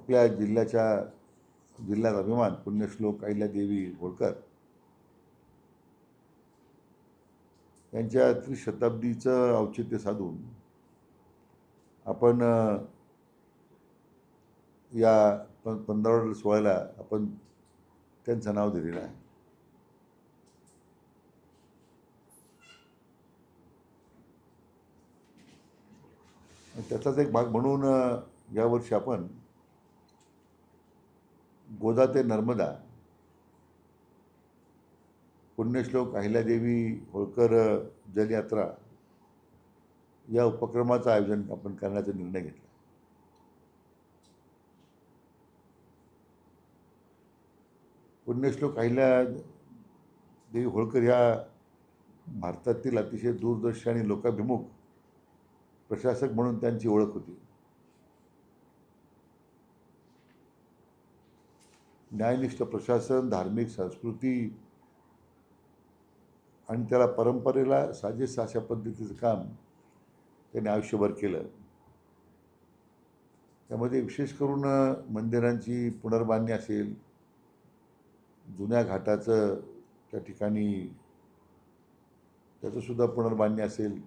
आपल्या जिल्ह्यात अभिमान पुण्यश्लोक अहिल्यादेवी होळकर यांच्या त्रिशताब्दीचं औचित्य साधून आपण या 15 सोहळ्याला आपण त्यांचं नाव दिलेलं आहे. त्याचाच एक भाग म्हणून यावर्षी आपण गोदा ते नर्मदा पुण्यश्लोक अहिल्यादेवी होळकर जलयात्रा या उपक्रमाचं आयोजन आपण करण्याचा निर्णय घेतला. पुण्यश्लोक अहिल्यादेवी होळकर या भारतातील अतिशय दूरदर्शी आणि लोकाभिमुख प्रशासक म्हणून त्यांची ओळख होती. न्यायनिष्ठ प्रशासन, धार्मिक संस्कृती आणि त्याला परंपरेला साजेस अशा पद्धतीचं काम त्यांनी आयुष्यभर केलं. त्यामध्ये विशेष करून मंदिरांची पुनर्बांधणी असेल, जुन्या घाटाचं त्या ठिकाणी त्याचंसुद्धा पुनर्बांधणी असेल,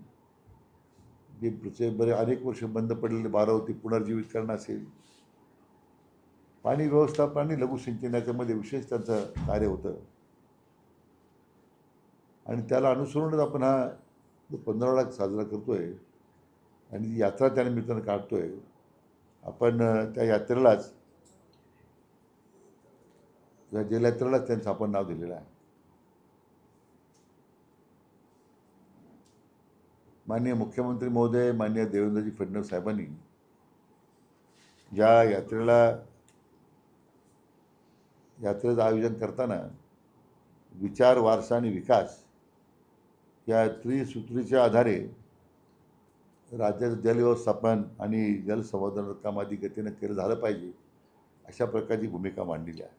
जे बरे अनेक वर्ष बंद पडलेले बारावती पुनर्जीवित करणं असेल, पाणी व्यवस्थापन आणि लघुसिंचन याच्यामध्ये विशेष त्यांचं कार्य होतं. आणि त्याला अनुसरूनच आपण हा 15 साजरा करतोय आणि यात्रा त्यानिमित्तानं काढतोय. आपण त्या यात्रेलाच या जलयात्रेलाच त्यांचं आपण नाव दिलेलं आहे. माननीय मुख्यमंत्री महोदय, माननीय देवेंद्रजी फडणवीस साहेबांनी या यात्रेचं आयोजन करताना विचार, वारसा आणि विकास या त्रिसूत्रीच्या आधारे राज्याचं जलव्यवस्थापन आणि जलसंवर्धन काम आधी गतीनं केलं झालं पाहिजे अशा प्रकारची भूमिका मांडलेली आहे.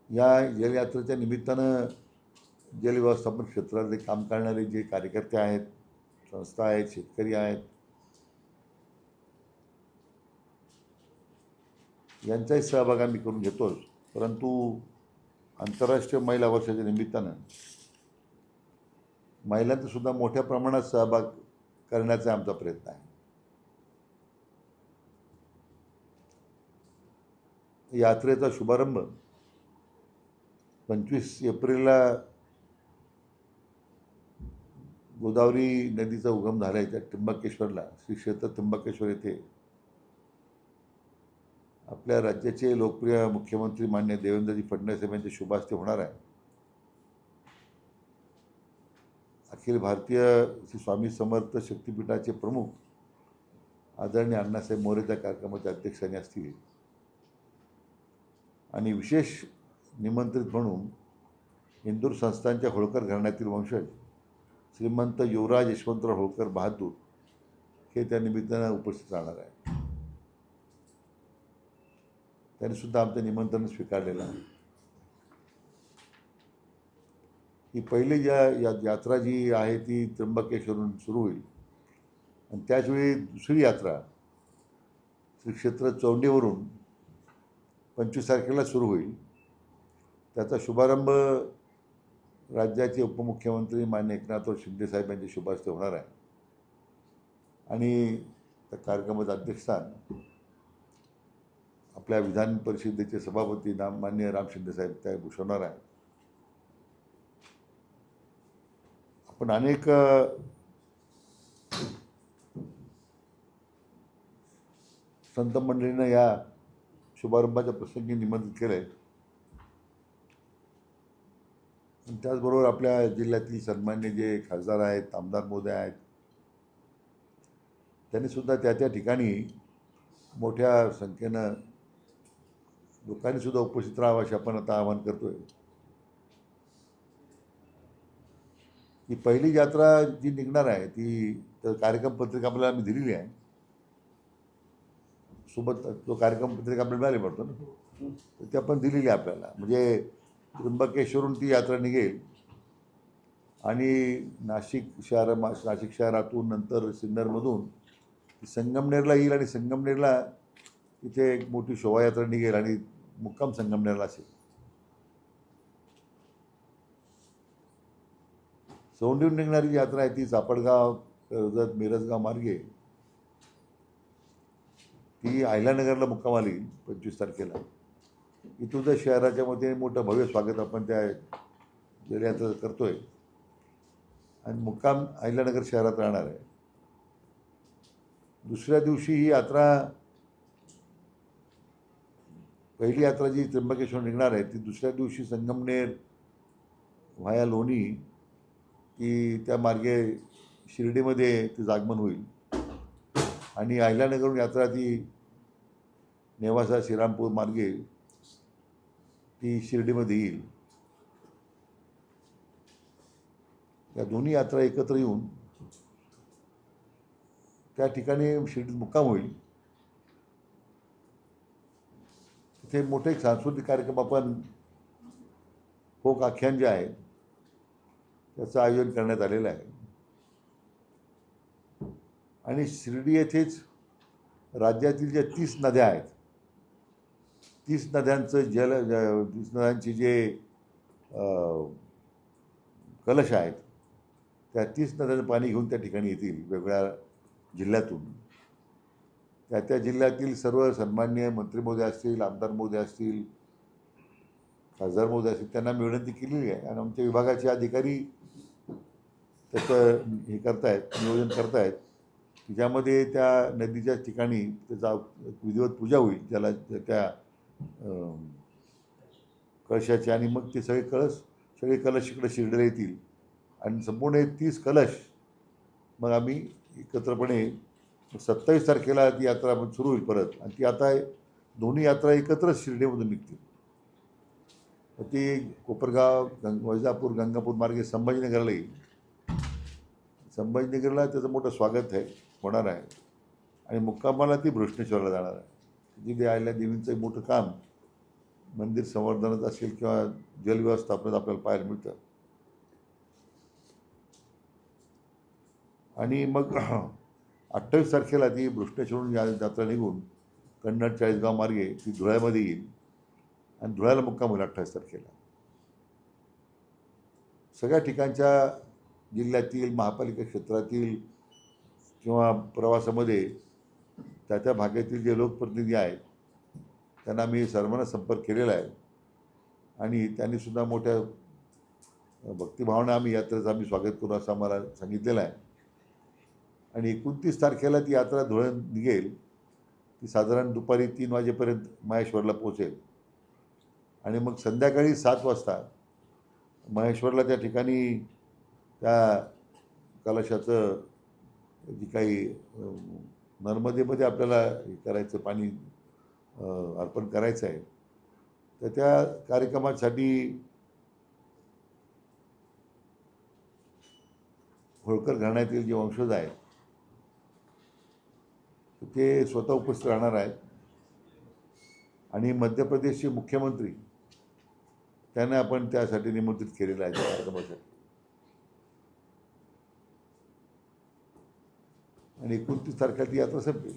या जलयात्रेच्या निमित्तानं जलव्यवस्थापन क्षेत्रातले काम करणारे जे कार्यकर्ते आहेत, संस्था आहेत, शेतकरी आहेत, यांचाही सहभाग आम्ही करून घेतोच. परंतु आंतरराष्ट्रीय महिला वर्षाच्या निमित्तानं महिलांचा सुद्धा मोठ्या प्रमाणात सहभाग करण्याचा आमचा प्रयत्न आहे. यात्रेचा शुभारंभ 25 एप्रिलला गोदावरी नदीचा उगम झाला आहे त्या त्र्यंबकेश्वरला, श्री क्षेत्र त्र्यंबकेश्वर येथे आपल्या राज्याचे लोकप्रिय मुख्यमंत्री माननीय देवेंद्रजी फडणवीस यांच्या शुभास्ते होणार आहे. अखिल भारतीय श्री स्वामी समर्थ शक्तीपीठाचे प्रमुख आदरणीय अण्णासाहेब मोरे त्या कार्यक्रमाच्या अध्यक्षांनी असतील आणि विशेष निमंत्रित म्हणून इंदूर संस्थानच्या होळकर घराण्यातील वंशज श्रीमंत युवराज यशवंतराव होळकर बहादूर हे त्या निमित्तानं उपस्थित राहणार आहे. त्यांनी सुद्धा आमचं निमंत्रण स्वीकारलेलं आहे. ही पहिली यात्रा जी आहे ती त्र्यंबकेश्वरून सुरू होईल आणि त्याचवेळी दुसरी यात्रा श्री क्षेत्र चौंडीवरून 25 तारखेला सुरू होईल. त्याचा शुभारंभ राज्याचे उपमुख्यमंत्री माननीय एकनाथराव शिंदेसाहेब यांचे शुभास्ते होणार आहे आणि त्या कार्यक्रमाचं अध्यक्षस्थान आपल्या विधान परिषदेचे सभापती माननीय राम शिंदेसाहेब त्या भूषवणार आहे. आपण अनेक संत मंडळींना या शुभारंभाच्या प्रसंगी निमंत्रित केलं आहे. त्याचबरोबर आपल्या जिल्ह्यातील सन्मान्य जे खासदार आहेत, आमदार महोदय आहेत, त्यांनी सुद्धा त्या ठिकाणी मोठ्या संख्येनं लोकांनी सुद्धा उपस्थित राहावं असे आपण आता आवाहन करतोय. ही पहिली यात्रा जी निघणार आहे ती तर कार्यक्रम पत्रिका आपल्याला आम्ही दिलेली आहे. सोबत तो कार्यक्रम पत्रिका आपल्याला मिळाली पडतो ना, तर ती आपण दिलेली आहे आपल्याला. म्हणजे त्र्यंबकेश्वरून ती यात्रा निघेल आणि नाशिक शहरातून नंतर सिन्नरमधून संगमनेरला येईल आणि संगमनेरला तिथे एक मोठी शोभायात्रा निघेल आणि मुक्काम संगमनेरला असेल. सौंदीहून निघणारी जी यात्रा आहे ती चापडगाव, कर्जत, मिरजगाव मार्गे ती अहिल्यानगरला मुक्कामाला येईल 25 तारखेला. इथून तर शहराच्या मध्ये मोठं भव्य स्वागत आपण त्या यात्रा करतोय आणि मुक्काम अहिल्यानगर शहरात राहणार आहे. दुसऱ्या दिवशी ही यात्रा, पहिली यात्रा जी त्र्यंबकेश्वर निघणार आहे ती दुसऱ्या दिवशी संगमनेर व्हाया लोणी ती त्या मार्गे शिर्डीमध्ये ती आगमन होईल आणि अहिल्यानगरहून यात्रा ती नेवासा श्रीरामपूर मार्गे ती शिर्डीमध्ये येईल. या दोन्ही यात्रा एकत्र येऊन त्या ठिकाणी शिर्डीत मुक्काम होईल. तिथे मोठे सांस्कृतिक कार्यक्रम आपण फोक आख्यान जे आहे त्याचं आयोजन करण्यात आलेलं आहे आणि शिर्डी येथेच राज्यातील ज्या 30 नद्या आहेत 30 नद्यांचं 30 नद्यांचे जे कलश आहेत त्या 30 नद्यांचं पाणी घेऊन त्या ठिकाणी येतील वेगवेगळ्या जिल्ह्यातून. त्या जिल्ह्यातील सर्व सन्माननीय मंत्री महोदय असतील, आमदार महोदय असतील, खासदार महोदय असतील त्यांना मी विनंती केलेली आहे आणि आमच्या विभागाचे अधिकारी त्याचं हे करतायत, नियोजन करतायत की ज्यामध्ये त्या नदीच्या ठिकाणी त्याचा विधिवत पूजा होईल ज्याला त्या कलशाची आणि मग ते सगळे कलश इकडे शिर्डीला येतील आणि संपूर्ण 30 कलश मग आम्ही एकत्रपणे 27 तारखेला ती यात्रा सुरू होईल परत आणि ती आता दोन्ही यात्रा एकत्रच शिर्डीमधून निघतील. ती कोपरगाव, वैजापूर, गंगापूर मार्गे संभाजीनगरला येईल. संभाजीनगरला त्याचं मोठं स्वागत होणार आहे आणि मुक्कामाला ती भृष्णेश्वरला जाणार आहे. तिथे आलेल्या देवींचं एक मोठं काम मंदिर संवर्धनात असेल किंवा जलव्यवस्थापनात आपल्याला पाहायला मिळतं. आणि मग 28 तारखेला ती भृष्णेश्वरून यात्रा निघून कन्नड चाळीसगाव मार्गे ती धुळ्यामध्ये येईल आणि धुळ्याला मुक्काम होईल 28 तारखेला. सगळ्या ठिकाणच्या जिल्ह्यातील, महापालिका क्षेत्रातील किंवा प्रवासामध्ये त्या भागातील जे लोकप्रतिनिधी आहेत त्यांना मी सर्वांना संपर्क केलेला आहे आणि त्यांनीसुद्धा मोठ्या भक्तिभावना यात्रेचं आम्ही स्वागत करू असं आम्हाला सांगितलेलं आहे. आणि 29 तारखेला ती यात्रा धुळ्यात निघेल. ती साधारण दुपारी 3 वाजेपर्यंत महेश्वरला पोहोचेल आणि मग संध्याकाळी 7 वाजता महेश्वरला त्या ठिकाणी त्या कलशाचं जी काही नर्मदेमध्ये आपल्याला हे करायचं पाणी अर्पण करायचं आहे तर त्या कार्यक्रमासाठी होळकर घराण्यातील जे वंशज आहेत ते स्वतः उपस्थित राहणार आहेत आणि मध्य प्रदेशचे मुख्यमंत्री त्यांना आपण त्यासाठी निमंत्रित केलेलं आहे त्या कार्यक्रमासाठी. आणि 29 तारखेला ती यात्रा संपेल.